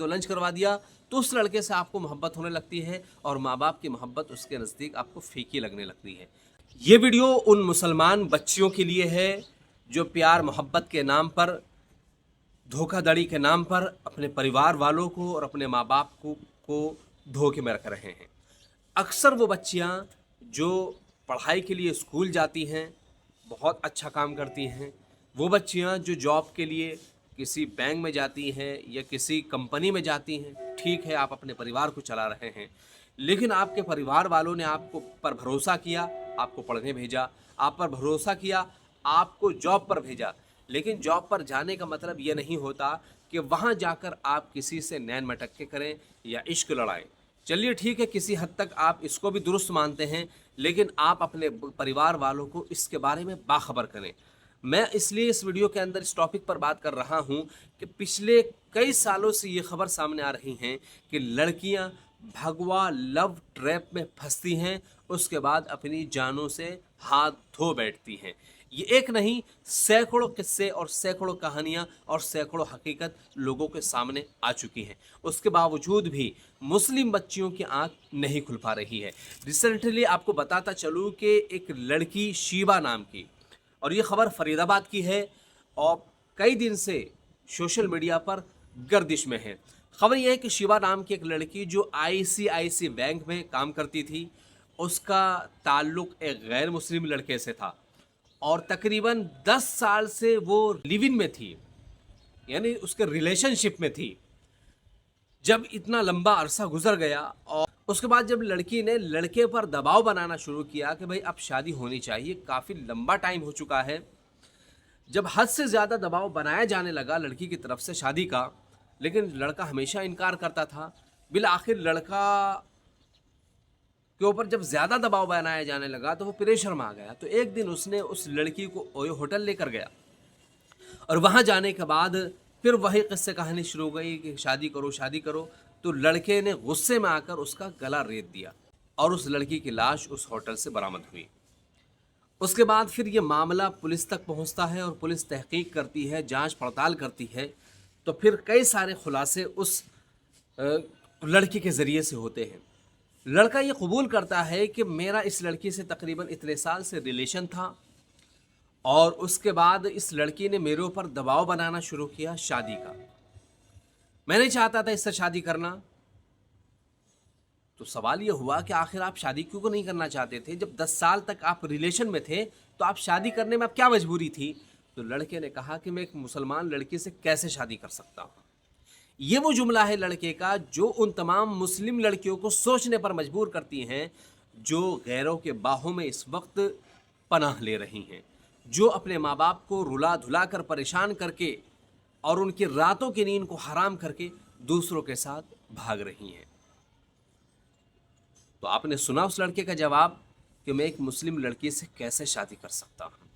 तो लंच करवा दिया तो उस लड़के से आपको मोहब्बत होने लगती है और माँ बाप की मोहब्बत उसके नज़दीक आपको फीकी लगने लगती है। ये वीडियो उन मुसलमान बच्चियों के लिए है जो प्यार मोहब्बत के नाम पर, धोखाधड़ी के नाम पर अपने परिवार वालों को और अपने माँ बाप को धोखे में रख रहे हैं। अक्सर वो बच्चियाँ जो पढ़ाई के लिए स्कूल जाती हैं, बहुत अच्छा काम करती हैं, वो बच्चियाँ जो जॉब के लिए किसी बैंक में जाती हैं या किसी कंपनी में जाती हैं, ठीक है आप अपने परिवार को चला रहे हैं, लेकिन आपके परिवार वालों ने आपको पर भरोसा किया, आपको पढ़ने भेजा, आप पर भरोसा किया, आपको जॉब पर भेजा, लेकिन जॉब पर जाने का मतलब ये नहीं होता कि वहाँ जाकर आप किसी से नैन मटक्के करें या इश्क लड़ाएं। चलिए ठीक है, किसी हद तक आप इसको भी दुरुस्त मानते हैं, लेकिन आप अपने परिवार वालों को इसके बारे में बाखबर करें। मैं इसलिए इस वीडियो के अंदर इस टॉपिक पर बात कर रहा हूं कि पिछले कई सालों से ये खबर सामने आ रही हैं कि लड़कियां भगवा लव ट्रैप में फंसती हैं, उसके बाद अपनी जानों से हाथ धो बैठती हैं। ये एक नहीं, सैकड़ों किस्से और सैकड़ों कहानियां और सैकड़ों हकीकत लोगों के सामने आ चुकी हैं। उसके बावजूद भी मुस्लिम बच्चियों की आंख नहीं खुल पा रही है। रिसेंटली आपको बताता चलूं कि एक लड़की शीबा नाम की, और ये खबर फरीदाबाद की है और कई दिन से सोशल मीडिया पर गर्दिश में है। खबर यह है कि शिवा नाम की एक लड़की जो आईसीआईसी बैंक में काम करती थी, उसका ताल्लुक एक गैर मुस्लिम लड़के से था और तकरीबन 10 साल से वो लिव इन में थी, यानी उसके रिलेशनशिप में थी। जब इतना लंबा अरसा गुजर गया और उसके बाद जब लड़की ने लड़के पर दबाव बनाना शुरू किया कि भाई अब शादी होनी चाहिए, काफ़ी लंबा टाइम हो चुका है, जब हद से ज़्यादा दबाव बनाया जाने लगा लड़की की तरफ से शादी का, लेकिन लड़का हमेशा इनकार करता था। बिल आखिर लड़का के ऊपर जब ज़्यादा दबाव बनाया जाने लगा तो वो प्रेशर में आ गया। तो एक दिन उसने उस लड़की को ओयो होटल लेकर गया और वहाँ जाने के बाद फिर वही किस्से कहानी शुरू हो गई कि शादी करो शादी करो। तो लड़के ने गुस्से में आकर उसका गला रेत दिया और उस लड़की की लाश उस होटल से बरामद हुई। उसके बाद फिर ये मामला पुलिस तक पहुंचता है और पुलिस तहकीक करती है, जांच पड़ताल करती है। तो फिर कई सारे खुलासे उस लड़की के ज़रिए से होते हैं। लड़का ये कबूल करता है कि मेरा इस लड़की से तकरीबन इतने साल से रिलेशन था और उसके बाद इस लड़की ने मेरे ऊपर दबाव बनाना शुरू किया शादी का। मैं नहीं चाहता था इससे शादी करना। तो सवाल ये हुआ कि आखिर आप शादी क्यों नहीं करना चाहते थे? जब 10 साल तक आप रिलेशन में थे तो आप शादी करने में अब क्या मजबूरी थी? तो लड़के ने कहा कि मैं एक मुसलमान लड़की से कैसे शादी कर सकता हूँ। ये वो जुमला है लड़के का जो उन तमाम मुस्लिम लड़कियों को सोचने पर मजबूर करती हैं जो गैरों के बाहों में इस वक्त पनाह ले रही हैं, जो अपने माँ बाप को रुला धुला कर परेशान करके और उनकी रातों की नींद को हराम करके दूसरों के साथ भाग रही हैं। तो आपने सुना उस लड़के का जवाब कि मैं एक मुस्लिम लड़की से कैसे शादी कर सकता हूँ,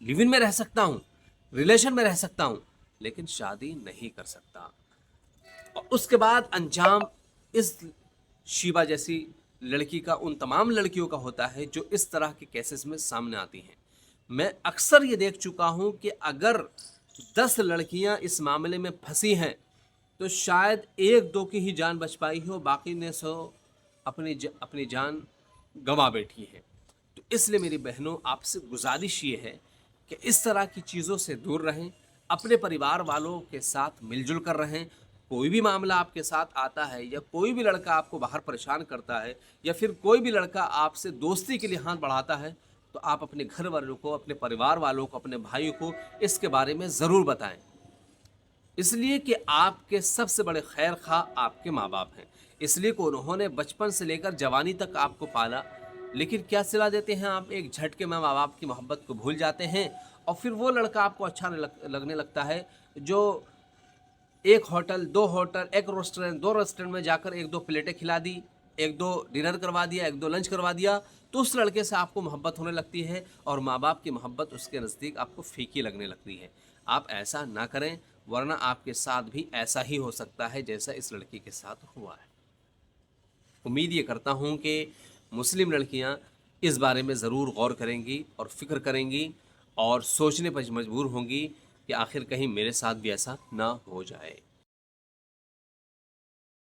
लिव इन में रह सकता हूँ, रिलेशन में रह सकता हूँ, लेकिन शादी नहीं कर सकता। और उसके बाद अंजाम इस शीबा जैसी लड़की का उन तमाम लड़कियों का होता है जो इस तरह के केसेस में सामने आती हैं। मैं अक्सर ये देख चुका हूँ कि अगर 10 लड़कियाँ इस मामले में फंसी हैं तो शायद 1-2 की ही जान बच पाई हो, बाकी ने सो अपनी जान गंवा बैठी है। तो इसलिए मेरी बहनों आपसे गुजारिश ये है कि इस तरह की चीज़ों से दूर रहें, अपने परिवार वालों के साथ मिलजुल कर रहें। कोई भी मामला आपके साथ आता है या कोई भी लड़का आपको बाहर परेशान करता है या फिर कोई भी लड़का आपसे दोस्ती के लिए हाथ बढ़ाता है, तो आप अपने घर वालों को, अपने परिवार वालों को, अपने भाइयों को इसके बारे में ज़रूर बताएं। इसलिए कि आपके सबसे बड़े खैर खा आपके माँ बाप हैं, इसलिए कि उन्होंने बचपन से लेकर जवानी तक आपको पाला। लेकिन क्या सिला देते हैं आप, एक झटके में माँ बाप की मोहब्बत को भूल जाते हैं और फिर वो लड़का आपको अच्छा लगने लगता है जो एक होटल, 2 होटल, एक रेस्टोरेंट, 2 रेस्टोरेंट में जाकर 1-2 प्लेटें खिला दी, 1-2 डिनर करवा दिया, 1-2 लंच करवा दिया, तो उस लड़के से आपको मोहब्बत होने लगती है और माँ बाप की मोहब्बत उसके नज़दीक आपको फीकी लगने लगती है। आप ऐसा ना करें, वरना आपके साथ भी ऐसा ही हो सकता है जैसा इस लड़की के साथ हुआ है। उम्मीद ये करता हूँ कि मुस्लिम लड़कियाँ इस बारे में ज़रूर गौर करेंगी और फ़िक्र करेंगी और सोचने पर मजबूर होंगी कि आखिर कहीं मेरे साथ भी ऐसा ना हो जाए।